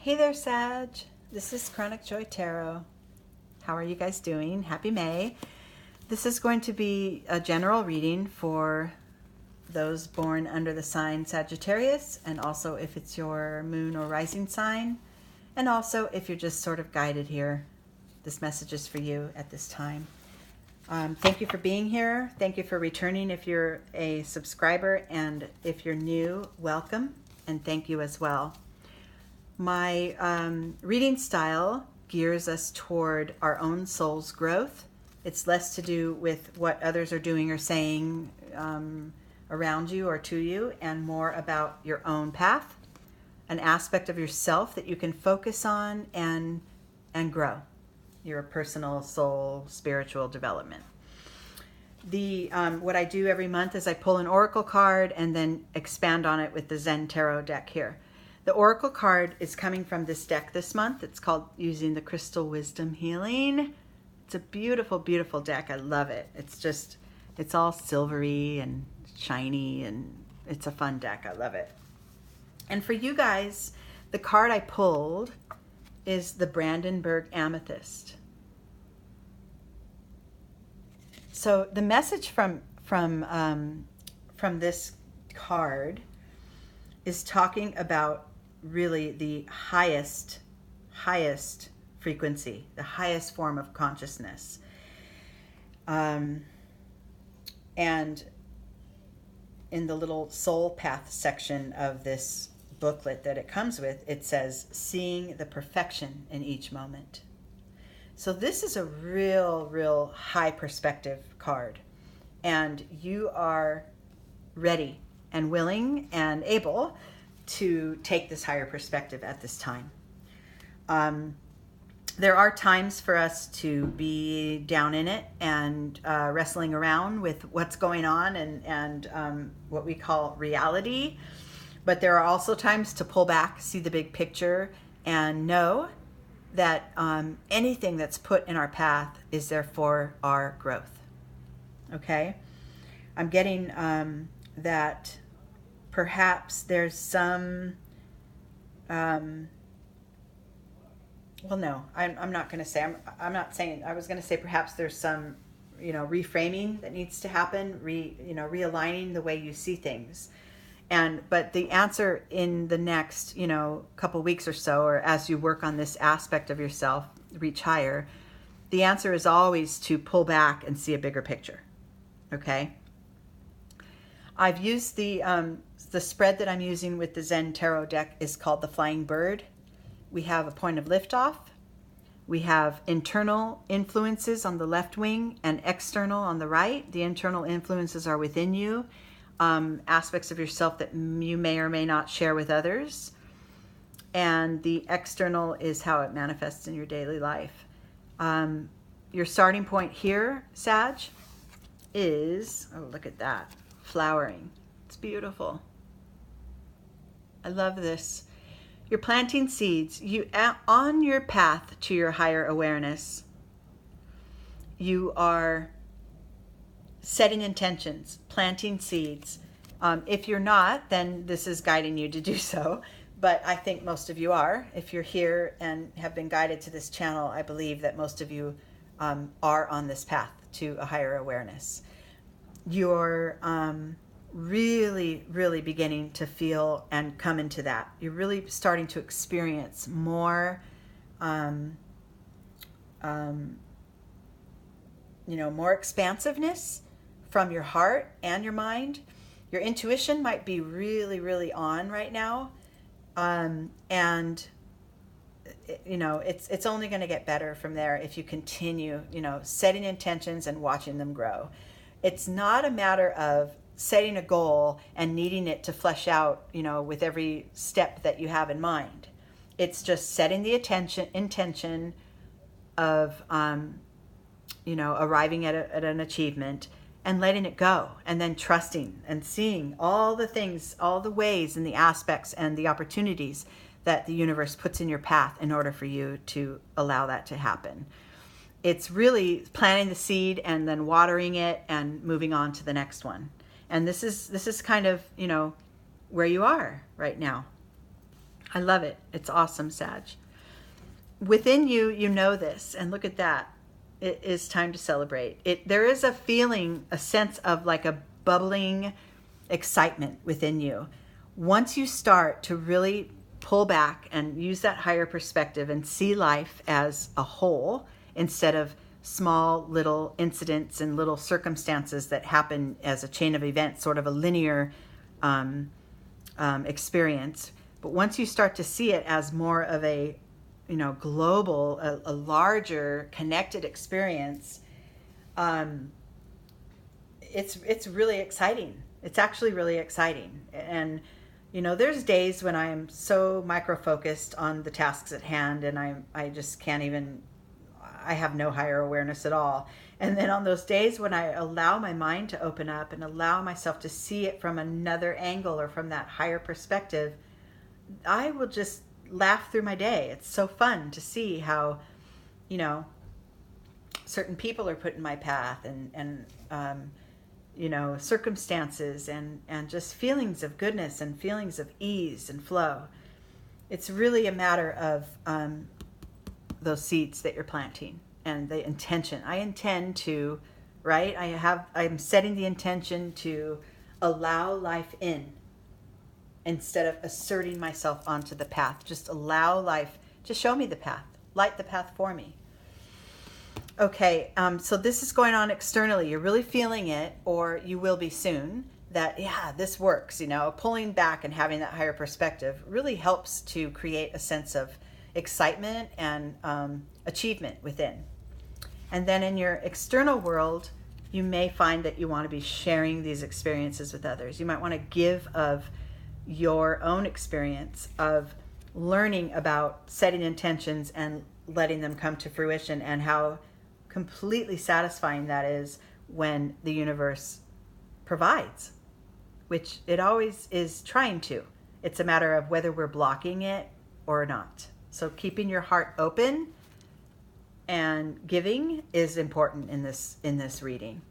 Hey there, Sag. This is Chronic Joy Tarot. How are you guys doing? Happy May. This is going to be a general reading for those born under the sign Sagittarius, and also if it's your moon or rising sign, and also if you're just sort of guided here. This message is for you at this time. Thank you for being here. Thank you for returning if you're a subscriber, and if you're new, welcome, and thank you as well. My reading style gears us toward our own soul's growth. It's less to do with what others are doing or saying around you or to you, and more about your own path, an aspect of yourself that you can focus on and grow your personal soul spiritual development. What I do every month is I pull an oracle card and then expand on it with the Zen Tarot deck here. The oracle card is coming from this deck this month. It's called Using the Crystal Wisdom Healing. It's a beautiful, beautiful deck. I love it. It's all silvery and shiny, and it's a fun deck. I love it. And for you guys, the card I pulled is the Brandenburg Amethyst. So the message from this card is talking about really the highest frequency, the highest form of consciousness. And in the little soul path section of this booklet that it comes with, it says, seeing the perfection in each moment. So this is a real high perspective card, and you are ready and willing and able to take this higher perspective at this time. There are times for us to be down in it and wrestling around with what's going on and what we call reality. But there are also times to pull back, see the big picture, and know that anything that's put in our path is there for our growth. Okay? I'm getting that perhaps there's some, I'm not going to say, I'm not saying, I was going to say perhaps there's some, reframing that needs to happen, realigning the way you see things. But the answer in the next, couple weeks or so, or as you work on this aspect of yourself, reach higher, the answer is always to pull back and see a bigger picture. Okay? I've used the spread that I'm using with the Zen Tarot deck is called the Flying Bird. We have a point of liftoff. We have internal influences on the left wing and external on the right. The internal influences are within you, aspects of yourself that you may or may not share with others. And the external is how it manifests in your daily life. Your starting point here, Sag, is, oh, look at that, flowering. It's beautiful. I love this. You're planting seeds. On your path to your higher awareness, you are setting intentions, planting seeds. If you're not, then this is guiding you to do so. But I think most of you are. If you're here and have been guided to this channel, I believe that most of you are on this path to a higher awareness. You're really beginning to feel and come into that. You're really starting to experience more, more expansiveness from your heart and your mind. Your intuition might be really on right now, and it's only going to get better from there if you continue, setting intentions and watching them grow. It's not a matter of setting a goal and needing it to flesh out, with every step that you have in mind. It's just setting the intention of, arriving at an achievement and letting it go, and then trusting and seeing all the things, all the ways and the aspects and the opportunities that the universe puts in your path in order for you to allow that to happen. It's really planting the seed and then watering it and moving on to the next one. And this is kind of, where you are right now. I love it. It's awesome, Sag. Within you, you know this, and look at that. It is time to celebrate. There is a feeling, a sense of like a bubbling excitement within you. Once you start to really pull back and use that higher perspective and see life as a whole instead of small little incidents and little circumstances that happen as a chain of events, sort of a linear experience. But once you start to see it as more of a global, a larger connected experience, it's really exciting. It's actually really exciting. And there's days when I'm so micro-focused on the tasks at hand and I just can't even, I have no higher awareness at all. And then on those days when I allow my mind to open up and allow myself to see it from another angle or from that higher perspective, I will just laugh through my day. It's so fun to see how, certain people are put in my path and circumstances and just feelings of goodness and feelings of ease and flow. It's really a matter of those seeds that you're planting and the intention. I intend to, right? I'm setting the intention to allow life in instead of asserting myself onto the path. Just allow life to show me the path, light the path for me. Okay, so this is going on externally. You're really feeling it, or you will be soon, that, yeah, this works. Pulling back and having that higher perspective really helps to create a sense of excitement and achievement within. And then in your external world, you may find that you want to be sharing these experiences with others. You might want to give of your own experience of learning about setting intentions and letting them come to fruition, and how completely satisfying that is when the universe provides, which it always is trying to. It's a matter of whether we're blocking it or not. So keeping your heart open and giving is important in this reading.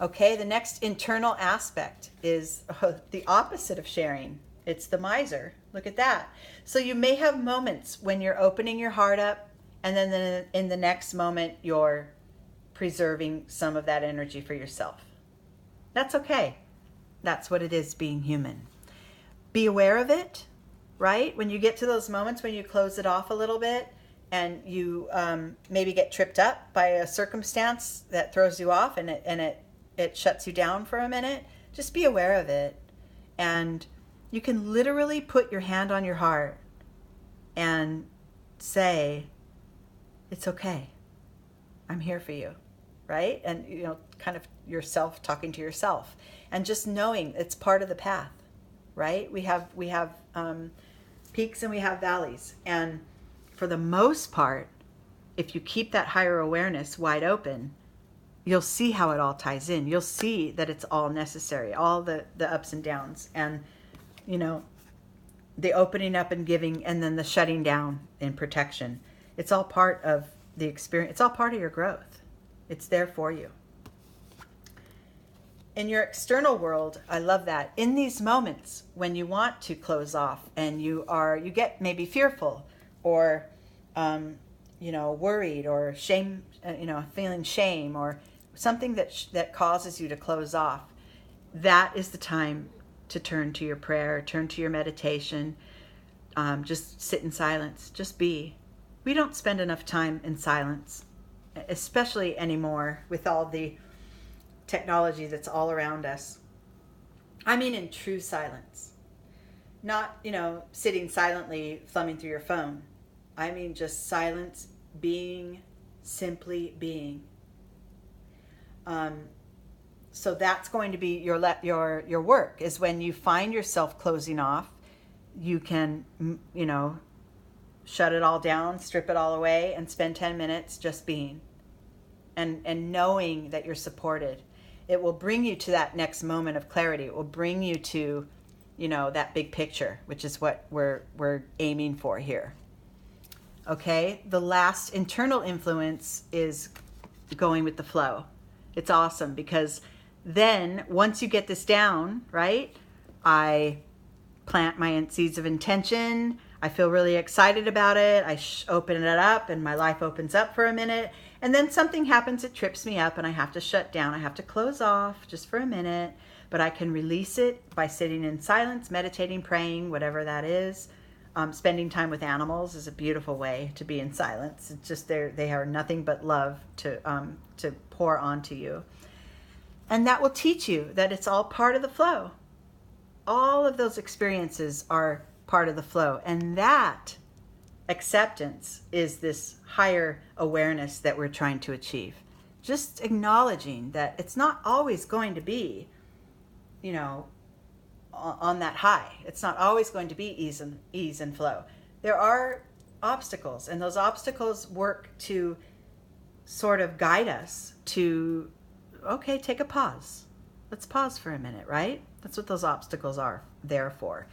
Okay, the next internal aspect is the opposite of sharing. It's the miser. Look at that. So you may have moments when you're opening your heart up, and then in the next moment, you're preserving some of that energy for yourself. That's okay. That's what it is, being human. Be aware of it, right? When you get to those moments when you close it off a little bit and you maybe get tripped up by a circumstance that throws you off and it shuts you down for a minute, just be aware of it. And you can literally put your hand on your heart and say, it's okay. I'm here for you, right? And, kind of yourself talking to yourself and just knowing it's part of the path, right? We have peaks and we have valleys. And for the most part, if you keep that higher awareness wide open, you'll see how it all ties in. You'll see that it's all necessary, all the ups and downs, and, the opening up and giving, and then the shutting down and protection. It's all part of the experience. It's all part of your growth. It's there for you. In your external world, I love that. In these moments when you want to close off and you get maybe fearful or, worried or shame, feeling shame or something that causes you to close off, that is the time to turn to your prayer, turn to your meditation, just sit in silence, just be. We don't spend enough time in silence, especially anymore with all the technology that's all around us. I mean in true silence. Not, sitting silently thumbing through your phone. I mean just silence, being, simply being. So that's going to be your work, is when you find yourself closing off, you can, shut it all down, strip it all away, and spend 10 minutes just being and knowing that you're supported. It will bring you to that next moment of clarity. It will bring you to, that big picture, which is what we're aiming for here. Okay, the last internal influence is going with the flow. It's awesome because then once you get this down, right, I plant my seeds of intention. I feel really excited about it. I open it up and my life opens up for a minute. And then something happens that trips me up and I have to shut down. I have to close off just for a minute. But I can release it by sitting in silence, meditating, praying, whatever that is. Spending time with animals is a beautiful way to be in silence. It's just they are nothing but love to pour onto you. And that will teach you that it's all part of the flow. All of those experiences are part of the flow. And that acceptance is this higher awareness that we're trying to achieve. Just acknowledging that it's not always going to be, on that high. It's not always going to be ease and flow. There are obstacles, and those obstacles work to sort of guide us to, okay, take a pause. Let's pause for a minute, right? That's what those obstacles are there for.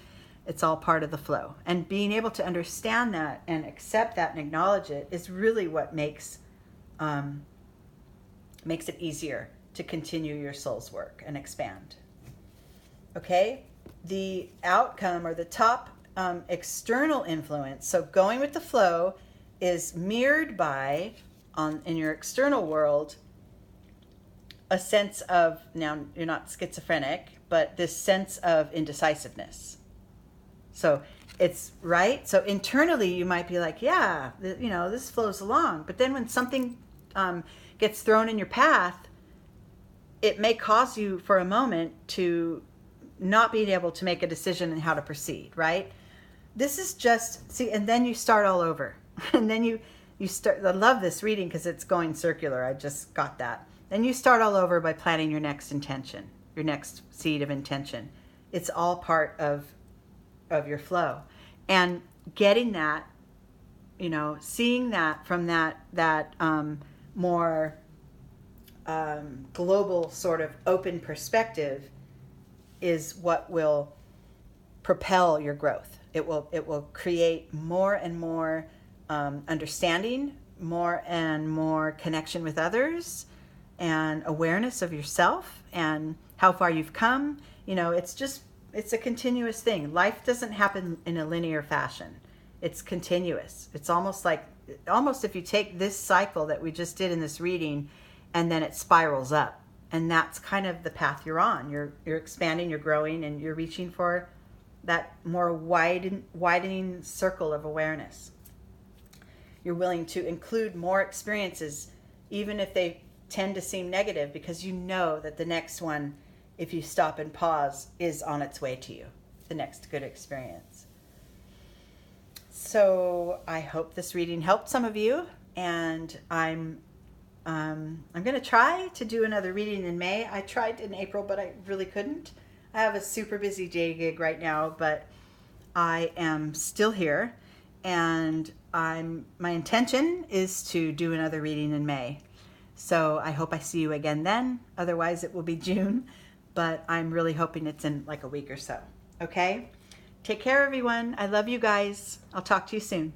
It's all part of the flow. And being able to understand that and accept that and acknowledge it is really what makes it easier to continue your soul's work and expand. Okay? The outcome or the top external influence, so going with the flow, is mirrored by, in your external world, a sense of, now you're not schizophrenic, but this sense of indecisiveness. So it's right. So internally you might be like, yeah, this flows along. But then when something gets thrown in your path, it may cause you for a moment to not being able to make a decision on how to proceed, right? This is just, see, and then you start all over. And then you start, I love this reading because it's going circular. I just got that. Then you start all over by planning your next intention, your next seed of intention. It's all part of your flow. And getting that, seeing that from that more global sort of open perspective is what will propel your growth. It will create more and more understanding, more and more connection with others, and awareness of yourself and how far you've come. It's a continuous thing. Life doesn't happen in a linear fashion. It's continuous. It's almost if you take this cycle that we just did in this reading and then it spirals up. And that's kind of the path you're on. You're expanding, you're growing, and you're reaching for that more widening circle of awareness. You're willing to include more experiences, even if they tend to seem negative, because you know that the next one, if you stop and pause, is on its way to you, the next good experience. So I hope this reading helped some of you, and I'm going to try to do another reading in May. I tried in April, but I really couldn't. I have a super busy day gig right now, but I am still here, and my intention is to do another reading in May. So I hope I see you again then. Otherwise, it will be June, but I'm really hoping it's in like a week or so. Okay? Take care, everyone. I love you guys. I'll talk to you soon.